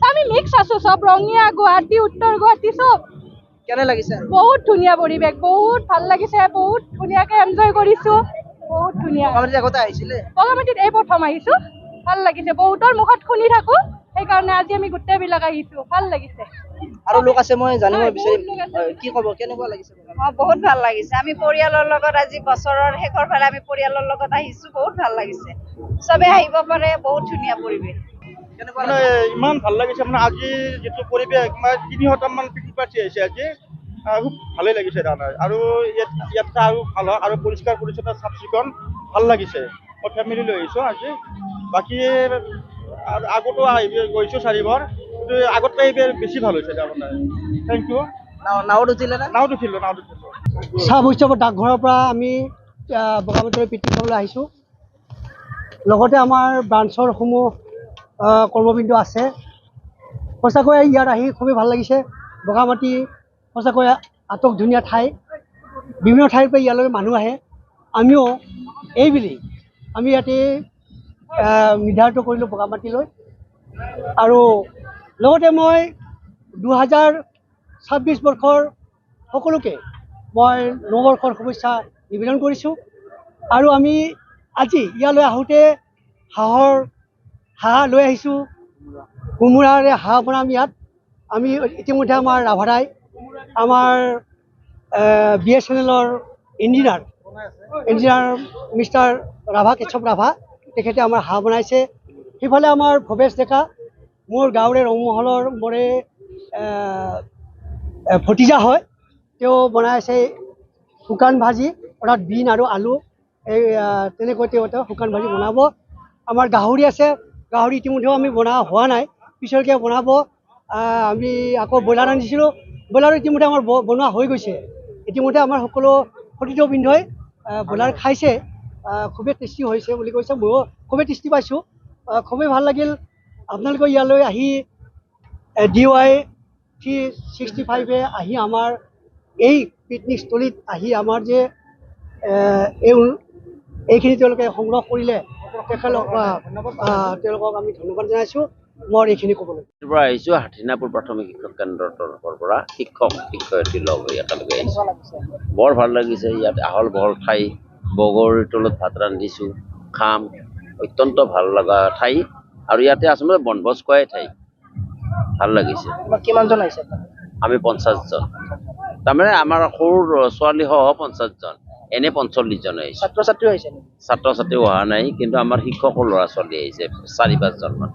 আমি মিক্স আছো সব ৰঙিয়া গুৱাহাটী উত্তৰ গুৱাহাটী সব কেনে লাগিছে বহুত ধুনীয়া পৰিৱেশ বহুত ভাল লাগিছে বহুত ধুনীয়াকে এনজয় কৰিছো বহুত ধুনীয়া বগামাটিত আগতে আহিছিলে বগামাটিত এই প্ৰথম আহিছো ভাল লাগিছে বহুতৰ মুখত শুনি থাকো সেইকাৰণে আজি আমি গোটেইবিলাক আহিছো ভাল লাগিছে আৰু লোক আছে মই জানিব বিচাৰিম কি ক'ব কেনেকুৱা লাগিছে বহুত ভাল লাগিছে আমি পৰিয়ালৰ লগত আজি বছৰৰ শেষৰ ফালে আমি পৰিয়ালৰ লগত আহিছো বহুত ভাল লাগিছে সবে আহিব পাৰে বহুত ধুনীয়া পৰিৱেশ মানে ইমান ভাল লাগিছে মানে আজি যেটো পৰিৱেশ মানে 300টা মান পিকনিক পাৰ্টি আহিছে আজি খুব ভালেই লাগিছে দাদা আৰু ইয়াত আৰু ভাল হয় আৰু পৰিষ্কাৰ পৰিচ্ছন্ন চাফ চিকুণ ভাল লাগিছে মই ফেমিলি লৈ আহিছো আজি বাকি আগতো গৈছো 4বাৰ কিন্তু আগতকৈ এইবাৰ বেছি ভাল হৈছে আপোনাৰ থেংক ইউ নাওত উঠিলে না নাওত উঠিলো চাহ বৈষ্ণৱ ডাকঘৰৰ পৰা আমি বগামাটিলৈ পিকনিক খাবলৈ আহিছোঁ লগতে আমাৰ ব্ৰাঞ্চৰ সমূহ কৰ্মবিন্দু আছে সঁচাকৈ ইয়াত আহি খুবেই ভাল লাগিছে বগামাটি সঁচাকৈ আটক ধুনীয়া ঠাই বিভিন্ন ঠাইৰ পৰা ইয়ালৈ মানুহ আহে আমিও এইবুলি আমি ইয়াতে নিৰ্ধাৰিত কৰিলোঁ বগামাটিলৈ আৰু লগতে মই 2026 বৰ্ষৰ সকলোকে মই নৱবৰ্ষৰ শুভেচ্ছা নিবেদন কৰিছোঁ আৰু আমি আজি ইয়ালৈ আহোঁতে হাঁহ লৈ আহিছোঁ কোমোৰাৰে হাঁহ বনাম ইয়াত আমি ইতিমধ্যে আমাৰ ৰাভাদাই আমাৰ BSNLৰ ইঞ্জিনিয়াৰ মিষ্টাৰ ৰাভা কেশৱ ৰাভা তেখেতে আমাৰ হাঁহ বনাইছে সেইফালে আমাৰ ভৱেশ ডেকা মোৰ গাঁৱৰে ৰংমহলৰ মোৰে ভতিজা হয় তেওঁ বনাইছে শুকান ভাজি অৰ্থাৎ বিন আৰু আলু এই তেনেকৈ তেওঁ শুকান ভাজি বনাব আমাৰ গাহৰি আছে গাহৰি ইতিমধ্যেও আমি বনোৱা হোৱা নাই পিছলৈকে বনাব আমি আকৌ ব্ৰইলাৰ আনিছিলোঁ ব্ৰইলাৰ ইতিমধ্যে আমাৰ বনোৱা হৈ গৈছে ইতিমধ্যে আমাৰ সকলো সতীৰ্থবৃন্দই ব্ৰইলাৰ খাইছে খুবেই টেষ্টি হৈছে বুলি কৈছে ময়ো খুবেই টেষ্টি পাইছোঁ খুবেই ভাল লাগিল আপোনালোকে ইয়ালৈ আহি DY 365 আহি আমাৰ এই পিকনিক স্থলীত আহি আমাৰ যে এইখিনি তেওঁলোকে সংগ্ৰহ কৰিলে তেওঁলোকক আমি ধন্যবাদ জনাইছোঁ মই এইখিনি ক'বলৈ আহিছোঁ হাথিনাপুৰ প্ৰাথমিক শিক্ষক কেন্দ্ৰৰ তৰফৰ পৰা শিক্ষক শিক্ষয়িত্ৰী লগ হৈ একেলগে আহিছোঁ বৰ ভাল লাগিছে ইয়াত আহল বহল ঠাই বগৰীৰ তলত ভাত ৰান্ধিছোঁ খাম অত্যন্ত ভাল লগা ঠাই আৰু ইয়াতে আচলতে বনভোজ খোৱাই ঠাই ভাল লাগিছে কিমানজন আহিছে আমি 50 জন তাৰমানে আমাৰ সৰু ছোৱালী সহ 50 জন এনে 45 জন আহিছে ছাত্ৰ ছাত্ৰী আহিছে ছাত্ৰ ছাত্ৰী অহা নাই কিন্তু আমাৰ শিক্ষকৰ ল'ৰা ছোৱালী আহিছে 4-5 জন মান